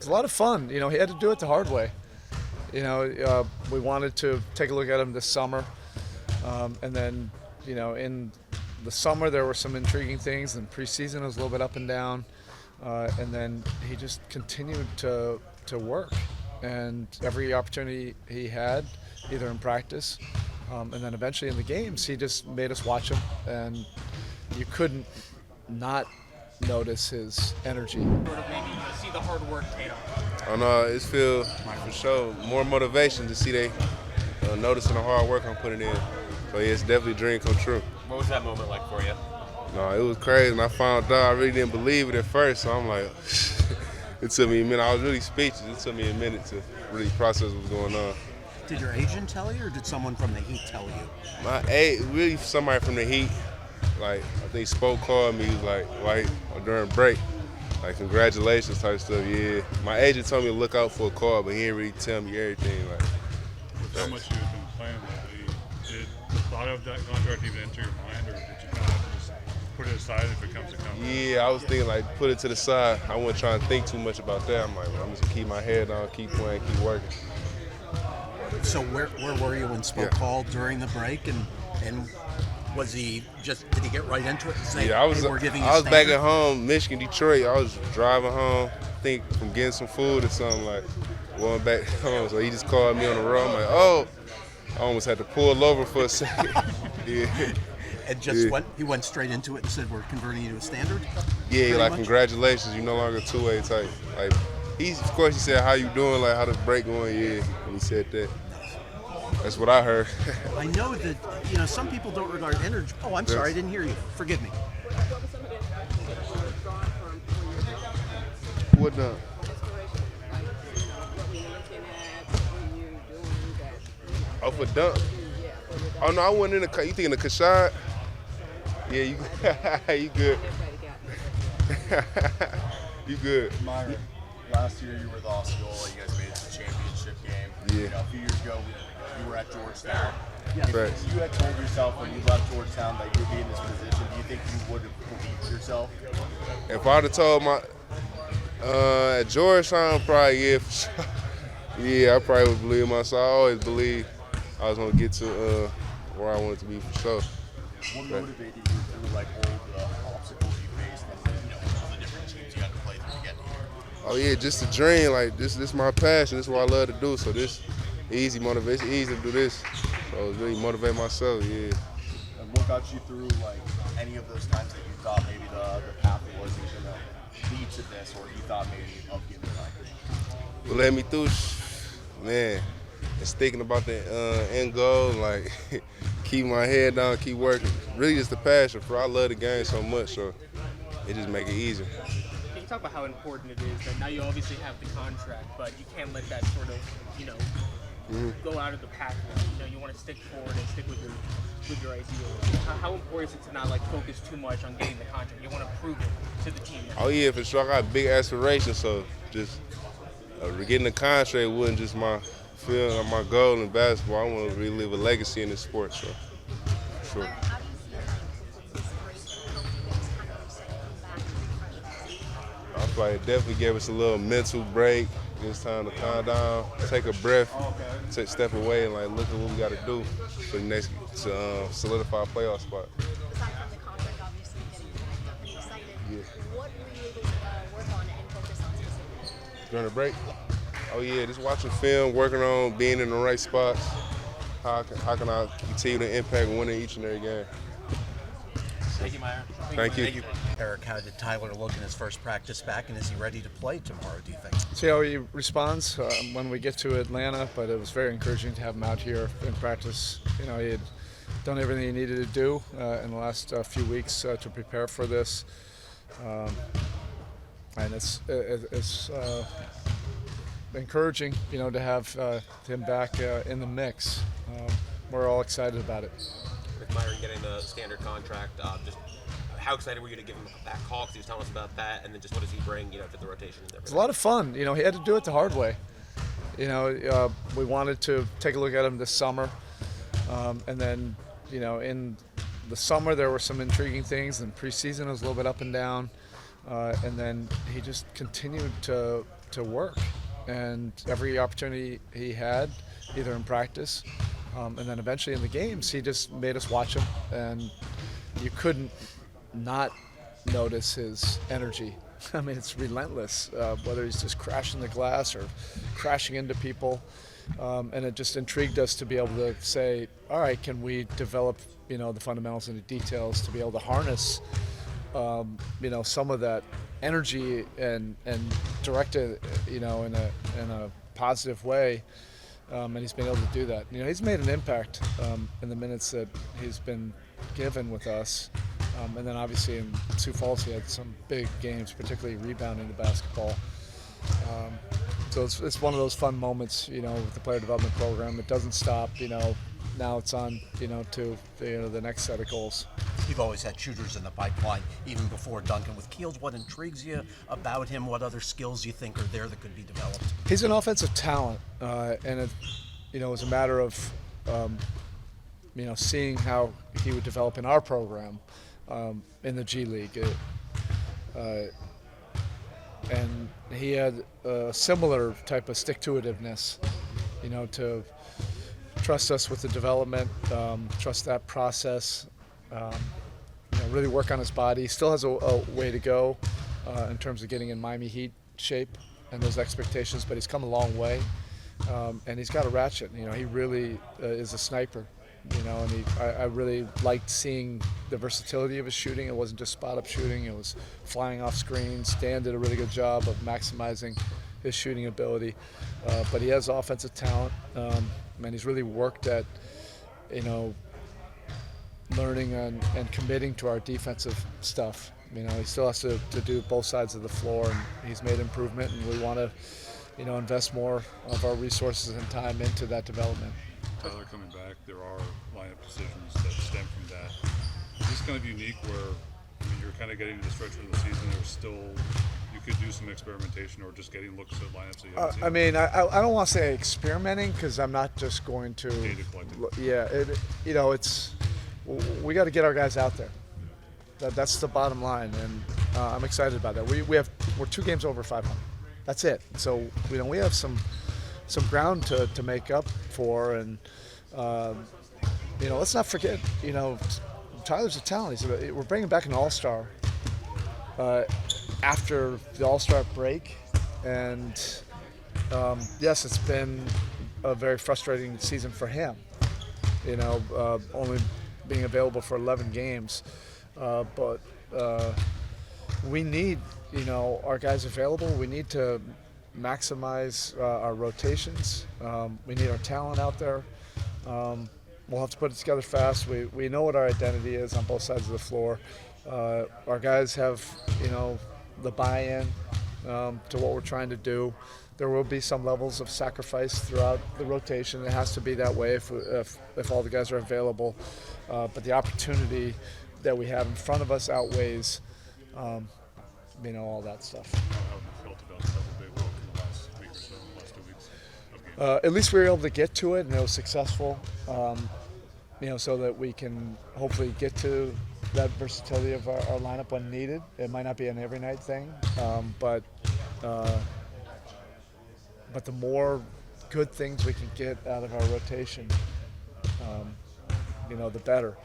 was a lot of fun. He had to do it the hard way. We wanted to take a look at him this summer, and then, in the summer there were some intriguing things, and preseason was a little bit up and down, and then he just continued to work, and every opportunity he had, either in practice, and then eventually in the games, he just made us watch him, and you couldn't not notice his energy. Sort of maybe see the hard work paid off. I know it's feel for sure more motivation to see they noticing the hard work I'm putting in. So yeah, it's definitely a dream come true. What was that moment like for you? No, it was crazy, and I found out I really didn't believe it at first. So I'm like, it took me a minute. I was really speechless. It took me a minute to really process what was going on. Did your agent tell you, or did someone from the Heat tell you? Really somebody from the Heat. Like, I think Spoke called me, he was like, during break, like, congratulations type stuff, yeah. My agent told me to look out for a call, but he didn't really tell me everything, like. With how much you've been playing lately, did the thought of that contract even enter your mind, or did you kind of have to just put it aside if it comes to come? Yeah, I was thinking, like, put it to the side. I wasn't trying to think too much about that. I'm like, well, I'm just gonna keep my head on, keep playing, keep working. So where were you when Spoke called during the break, and was he did he get right into it and say, yeah, I was back at home, Michigan, Detroit. I was driving home, I think from getting some food or something, like going back home. So he just called me on the road. I'm like, oh, I almost had to pull over for a second. Yeah. And he went straight into it and said, we're converting you to a standard? Yeah, like, congratulations, you're no longer a two-way type. Like, of course he said, how you doing, like, how the break going, yeah, and he said that. That's what I heard. I know that, some people don't regard energy. Oh, I'm sorry, I didn't hear you. Forgive me. What the? Oh, for dunk? Oh, no, I wasn't in the, you thinking the Kashad? Yeah, you good. You good. Myron, last year you were the Osceola. You guys made it to the championship game. Yeah. A few years ago, you were at Georgetown. Yeah. If you had told yourself when you left Georgetown that you'd be in this position, do you think you would have believed yourself? If I'd have told at Georgetown, probably, yeah, for sure. Yeah, I probably would believe myself. I always believed I was going to get to where I wanted to be, for sure. What motivated you through, like, all the obstacles you faced and, all the different teams you had to play through to get here? Oh, yeah, just a dream. Like, this is my passion. This is what I love to do. So this easy motivation, easy to do this. So it's really motivate myself, yeah. And what got you through, like, any of those times that you thought maybe the path wasn't going to lead to this, or you thought maybe of giving up? What led me through, man, just thinking about the end goal, like, keep my head down, keep working. Really just the passion, for I love the game so much, so it just make it easier. Can you talk about how important it is that now you obviously have the contract, but you can't let that sort of, go out of the pathway. You want to stick forward and stick with your ideals. How important is it to not focus too much on getting the contract? You want to prove it to the team. Oh yeah, for sure. I got big aspirations, so just getting the contract wasn't just my goal in basketball. I want to really leave a legacy in this sport, so for sure. I feel like it definitely gave us a little mental break. It's time to calm down, take a breath, step away, and look at what we got to do for the next to solidify a playoff spot. Aside from the contract, obviously getting excited. Yeah. What were you able to work on and focus on specifically? During the break? Oh yeah, just watching film, working on being in the right spots. How can I continue to impact winning each and every game? Thank you, Myron. Thank you. Erik, how did Tyler look in his first practice back, and is he ready to play tomorrow, do you think? See how he responds when we get to Atlanta, but it was very encouraging to have him out here in practice. He had done everything he needed to do in the last few weeks to prepare for this, and it's encouraging, to have him back in the mix. We're all excited about it. With Myron getting the standard contract, just how excited were you to give him that call? Because he was telling us about that, and then just what does he bring, to the rotation? It's a lot of fun. He had to do it the hard way. We wanted to take a look at him this summer, and then, in the summer there were some intriguing things, and preseason was a little bit up and down, and then he just continued to to work, and every opportunity he had, either in practice and then eventually in the games, he just made us watch him, and you couldn't not notice his energy. I mean, it's relentless, whether he's just crashing the glass or crashing into people. And it just intrigued us to be able to say, all right, can we develop, the fundamentals and the details to be able to harness, some of that energy and direct it, in a positive way. And he's been able to do that. He's made an impact in the minutes that he's been given with us. And then obviously in Sioux Falls, he had some big games, particularly rebounding the basketball. So it's one of those fun moments, with the player development program. It doesn't stop, now it's on, to the next set of goals. You've always had shooters in the pipeline, even before Duncan. With Keels, what intrigues you about him? What other skills you think are there that could be developed? He's an offensive talent, and it was a matter of, seeing how he would develop in our program in the G League. And he had a similar type of stick-to-itiveness, to trust us with the development, trust that process, really work on his body. He still has a way to go in terms of getting in Miami Heat shape and those expectations, but he's come a long way, and he's got a ratchet. He really is a sniper. And I really liked seeing the versatility of his shooting. It wasn't just spot-up shooting. It was flying off screens. Stan did a really good job of maximizing his shooting ability. But he has offensive talent, and he's really worked at, learning and committing to our defensive stuff. He still has to do both sides of the floor, and he's made improvement, and we want to, invest more of our resources and time into that development. Tyler coming back, there are lineup decisions that stem from that. Is this kind of unique where you're kind of getting to the stretch of the season, there's still, you could do some experimentation or just getting looks at lineups that you haven't seen? I mean, I don't want to say experimenting, because I'm not just going to. Data collecting. Yeah, we got to get our guys out there. That's the bottom line, and I'm excited about that. We're 2 games over 500. That's it. So we have some ground to make up for, and let's not forget, Tyler's a talent. We're bringing back an all-star after the all-star break, and yes, it's been a very frustrating season for him, only being available for 11 games, but we need our guys available. We need to maximize our rotations. We need our talent out there. We'll have to put it together fast. We know what our identity is on both sides of the floor. Our guys have, the buy-in to what we're trying to do. There will be some levels of sacrifice throughout the rotation. It has to be that way if all the guys are available. But the opportunity that we have in front of us outweighs, all that stuff. At least we were able to get to it, and it was successful, so that we can hopefully get to that versatility of our lineup when needed. It might not be an every night thing, but the more good things we can get out of our rotation, the better.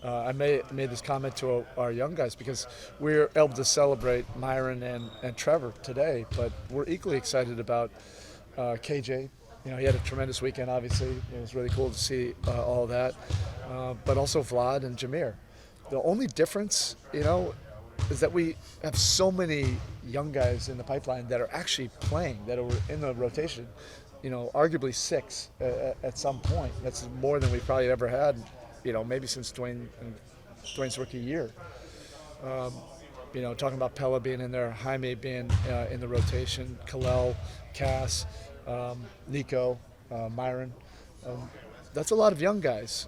I made this comment to our young guys because we were able to celebrate Myron and Trevor today, but we're equally excited about KJ. He had a tremendous weekend, obviously. It was really cool to see all that. But also Vlad and Jameer. The only difference, is that we have so many young guys in the pipeline that are actually playing, that are in the rotation, arguably 6 at some point. That's more than we've probably ever had, maybe since Dwayne's rookie year. Talking about Pella being in there, Jaime being in the rotation, Kalel, Cass, Nico, Myron. That's a lot of young guys.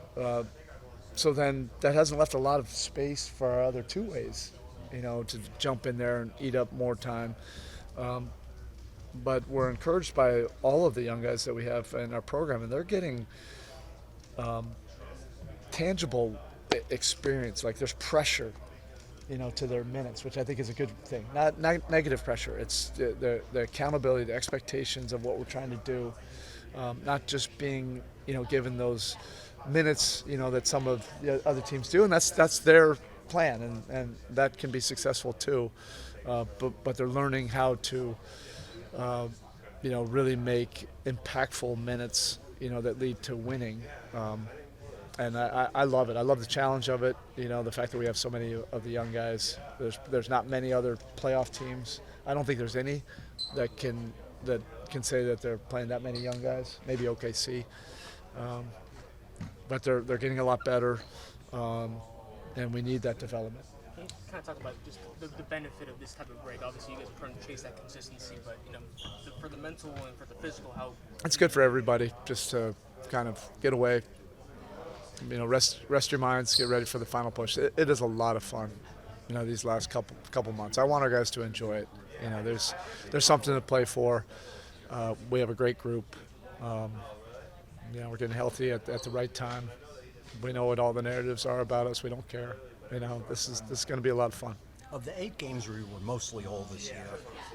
So then that hasn't left a lot of space for our other two-ways, to jump in there and eat up more time. But we're encouraged by all of the young guys that we have in our program, and they're getting tangible experience. Like, there's pressure to their minutes, which I think is a good thing. Not negative pressure. It's the accountability, the expectations of what we're trying to do, not just being, given those minutes, that some of the other teams do, and that's their plan, and that can be successful too. But they're learning how to, really make impactful minutes, that lead to winning. And I love it. I love the challenge of it. The fact that we have so many of the young guys. There's not many other playoff teams. I don't think there's any that can say that they're playing that many young guys. Maybe OKC, but they're getting a lot better, and we need that development. Can you kind of talk about just the benefit of this type of break? Obviously, you guys are trying to chase that consistency, but for the mental and for the physical, how it's good for everybody just to kind of get away. Rest your minds, get ready for the final push. It is a lot of fun, these last couple months. I want our guys to enjoy it. There's something to play for. We have a great group. We're getting healthy at the right time. We know what all the narratives are about us. We don't care. This is going to be a lot of fun. Of the 8 games we were mostly all this year,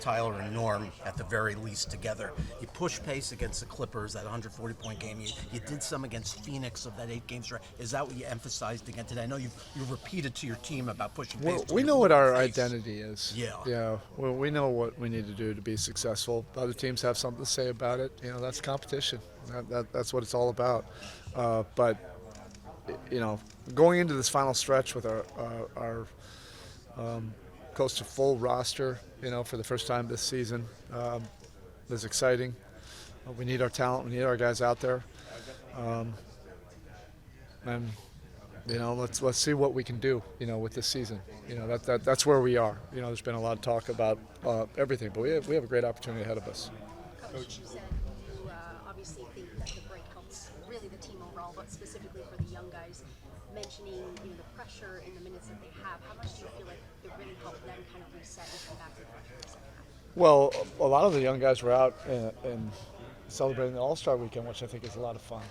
Tyler and Norm at the very least together. You pushed pace against the Clippers, that 140-point game. You did some against Phoenix of that 8 games. Is that what you emphasized again today? I know you repeated to your team about pushing pace. Well, we know what our identity is. Yeah. Yeah. Well, we know what we need to do to be successful. Other teams have something to say about it. That's competition. That's what it's all about. But going into this final stretch with our close to full roster, for the first time this season, is exciting. We need our talent. We need our guys out there, and let's see what we can do, with this season. That's where we are. There's been a lot of talk about everything, but we have a great opportunity ahead of us. Coach, you said you obviously think that the break helps really the team overall, but specifically for the young guys. Mentioning the pressure in the minutes that they have, how much do you feel like it really helped them kind of reset and come back to the pressure in the second half? Well, a lot of the young guys were out and celebrating the All-Star weekend, which I think is a lot of fun.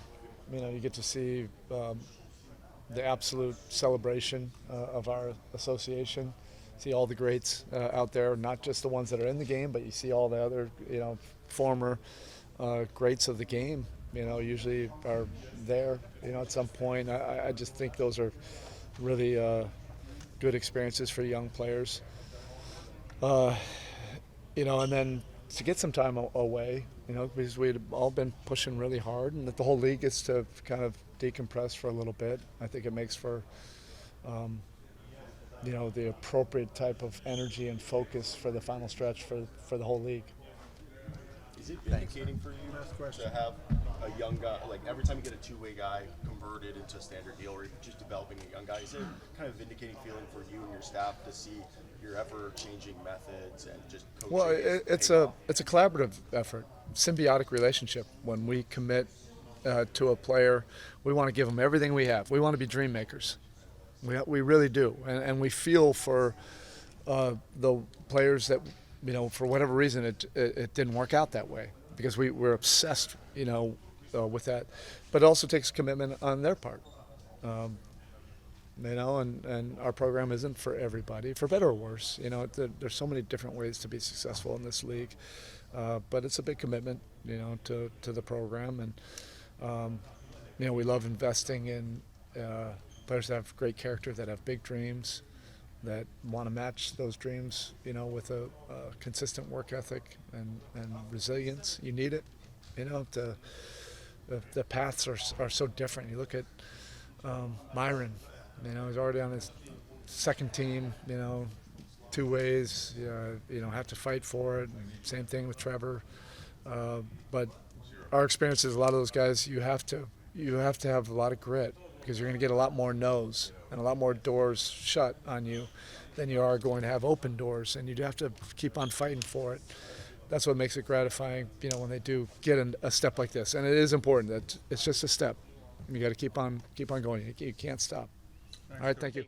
You get to see the absolute celebration of our association, see all the greats out there, not just the ones that are in the game, but you see all the other, former greats of the game. Usually are there, at some point. I just think those are really good experiences for young players. And then to get some time away, because we'd all been pushing really hard, and that the whole league gets to kind of decompress for a little bit. I think it makes for, the appropriate type of energy and focus for the final stretch for the whole league. Is it vindicating for you to have a young guy, like every time you get a two-way guy converted into a standard deal or just developing a young guy, is it kind of vindicating feeling for you and your staff to see your ever-changing methods and just coaching? Well, it's a collaborative effort, symbiotic relationship. When we commit to a player, we want to give them everything we have. We want to be dream makers. We really do, and we feel for the players that, for whatever reason it didn't work out that way, because we're obsessed, with that. But it also takes commitment on their part, and our program isn't for everybody, for better or worse. There's so many different ways to be successful in this league, but it's a big commitment, to the program, and we love investing in players that have great character, that have big dreams, that want to match those dreams, with a consistent work ethic and resilience. You need it, the paths are so different. You look at Myron, he's already on his second team, 2 ways, have to fight for it. And same thing with Trevor. But our experience is a lot of those guys, you have to have a lot of grit, because you're going to get a lot more no's and a lot more doors shut on you than you are going to have open doors, and you have to keep on fighting for it. That's what makes it gratifying, when they do get a step like this. And it is important that it's just a step. You got to keep on going. You can't stop. All right, thank you.